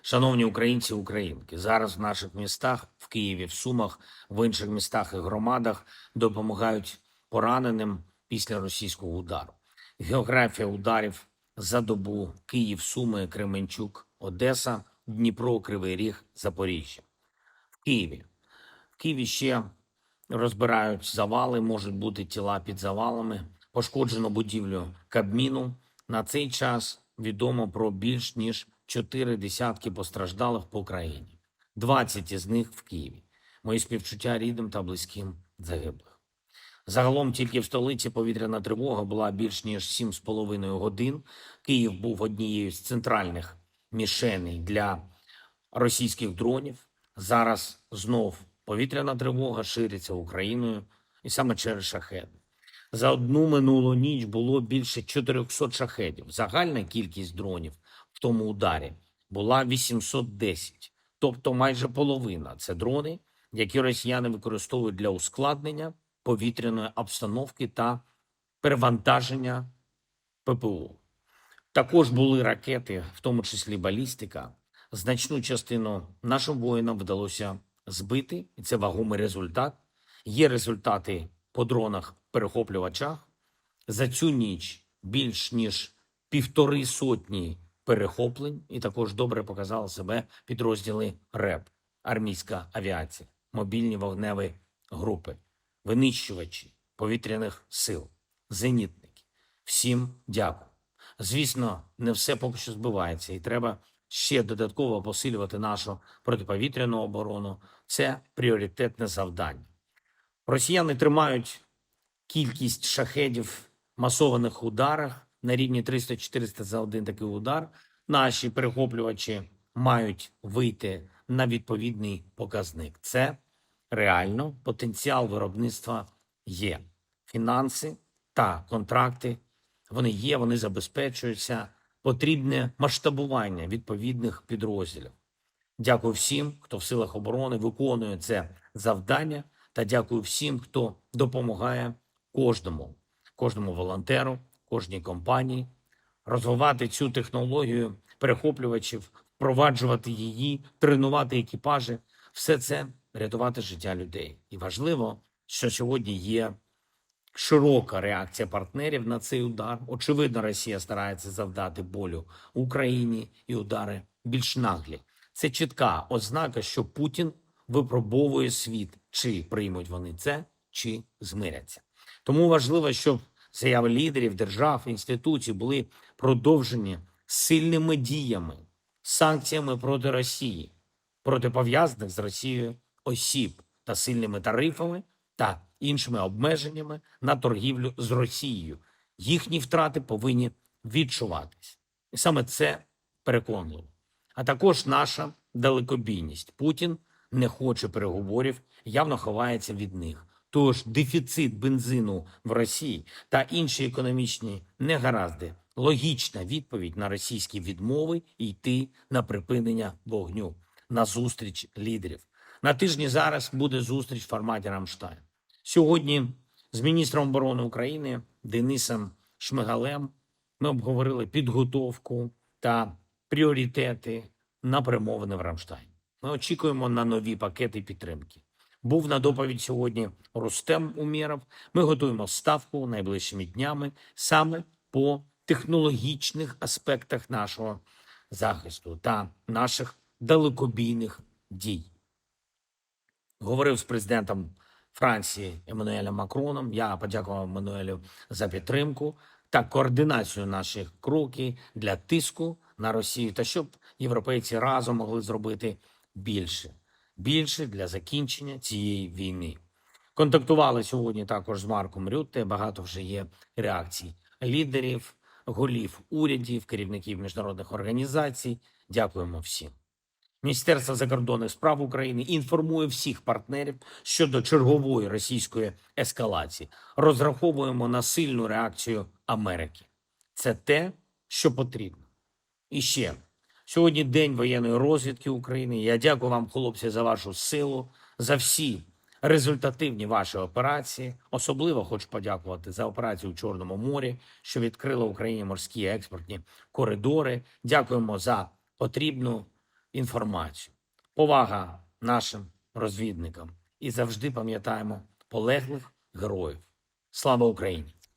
Шановні українці і українки, зараз в наших містах, в Києві, в Сумах, в інших містах і громадах допомагають пораненим після російського удару. Географія ударів за добу: Київ, Суми, Кременчук, Одеса, Дніпро, Кривий Ріг, Запоріжжя. В Києві ще розбирають завали, можуть бути тіла під завалами. Пошкоджено будівлю Кабміну. На цей час відомо про більш ніж 4 десятки постраждалих по країні. 20 із них в Києві. Мої співчуття рідним та близьким загиблих. Загалом тільки в столиці повітряна тривога була більш ніж 7,5 годин. Київ був однією з центральних мішеней для російських дронів. Зараз знов повітряна тривога шириться Україною, і саме через шахеди. За одну минулу ніч було більше 400 шахедів. Загальна кількість дронів в тому ударі була 810, тобто майже половина. Це дрони, які росіяни використовують для ускладнення повітряної обстановки та перевантаження ППО. Також були ракети, в тому числі балістика. Значну частину нашим воїнам вдалося збити, і це вагомий результат. Є результати по дронах-перехоплювачах. За цю ніч більш ніж 1,5 сотні перехоплень, і також добре показали себе підрозділи РЕБ, армійська авіація, мобільні вогневі групи, винищувачі повітряних сил, зенітники. Всім дякую. Звісно, не все поки що збивається, і треба ще додатково посилювати нашу протиповітряну оборону. Це пріоритетне завдання. Росіяни тримають кількість шахедів в масованих ударах на рівні 300-400 за один такий удар. Наші перехоплювачі мають вийти на відповідний показник. Це реально, потенціал виробництва є. Фінанси та контракти, вони є, вони забезпечуються. Потрібне масштабування відповідних підрозділів. Дякую всім, хто в силах оборони виконує це завдання, та дякую всім, хто допомагає кожному волонтеру, кожній компанії розвивати цю технологію перехоплювачів, впроваджувати її, тренувати екіпажі. Все це рятувати життя людей. І важливо, що сьогодні є широка реакція партнерів на цей удар. Очевидно, Росія старається завдати болю Україні, і удари більш наглі. Це чітка ознака, що Путін випробовує світ, чи приймуть вони це, чи змиряться. Тому важливо, щоб заяви лідерів держав, інституцій були продовжені сильними діями, санкціями проти Росії, проти пов'язаних з Росією осіб та сильними тарифами та іншими обмеженнями на торгівлю з Росією. Їхні втрати повинні відчуватись. І саме це переконливо. А також наша далекобійність. Путін не хоче переговорів, явно ховається від них. Тож дефіцит бензину в Росії та інші економічні негаразди – логічна відповідь на російські відмови йти на припинення вогню, на зустріч лідерів. На тижні зараз буде зустріч в форматі Рамштайн. Сьогодні з міністром оборони України Денисом Шмигалем ми обговорили підготовку та пріоритети на перемовини в Рамштайні. Ми очікуємо на нові пакети підтримки. Був на доповідь сьогодні Рустем Умєров. Ми готуємо ставку найближчими днями саме по технологічних аспектах нашого захисту та наших далекобійних дій. Говорив з президентом Франції Еммануелем Макроном. Я подякував Еммануелю за підтримку та координацію наших кроків для тиску на Росію, та щоб європейці разом могли зробити більше для закінчення цієї війни. Контактували сьогодні також з Марком Рютте. Багато вже є реакцій лідерів, голів урядів, керівників міжнародних організацій. Дякуємо всім. Міністерство закордонних справ України інформує всіх партнерів щодо чергової російської ескалації. Розраховуємо на сильну реакцію Америки. Це те, що потрібно. І ще, сьогодні День воєнної розвідки України. Я дякую вам, хлопці, за вашу силу, за всі результативні ваші операції. Особливо хочу подякувати за операцію у Чорному морі, що відкрила Україні морські експортні коридори. Дякуємо за потрібну інформацію. Повага нашим розвідникам. І завжди пам'ятаємо полеглих героїв. Слава Україні!